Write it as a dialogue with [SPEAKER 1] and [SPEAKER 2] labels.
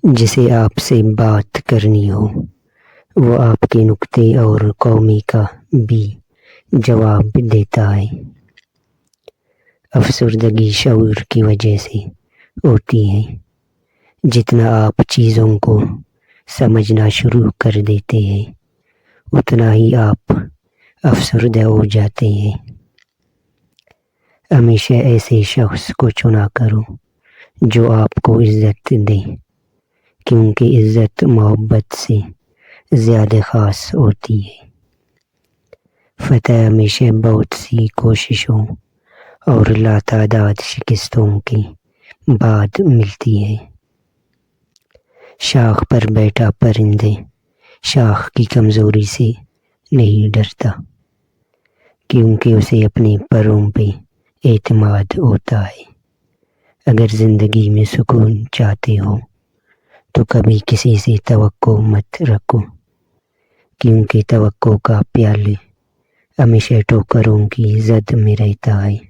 [SPEAKER 1] جسے آپ سے بات کرنی ہو وہ آپ کے نکتے اور قومی کا بھی جواب دیتا ہے۔ افسردگی شعور کی وجہ سے ہوتی ہے۔ جتنا آپ چیزوں کو سمجھنا شروع کر دیتے ہیں اتنا ہی آپ افسردہ ہو جاتے ہیں۔ ہمیشہ ایسے شخص کو چنا کرو جو آپ کو عزت دے، کیونکہ عزت محبت سے زیادہ خاص ہوتی ہے۔ فتح ہمیشہ بہت سی کوششوں اور لاتعداد شکستوں کے بعد ملتی ہے۔ شاخ پر بیٹھا پرندہ شاخ کی کمزوری سے نہیں ڈرتا، کیونکہ اسے اپنے پروں پہ اعتماد ہوتا ہے۔ اگر زندگی میں سکون چاہتے ہو تو کبھی کسی سے توقع مت رکھو، کیونکہ توقع کا پیالہ ہمیشہ ٹھوکروں کی زد میں رہتا ہے۔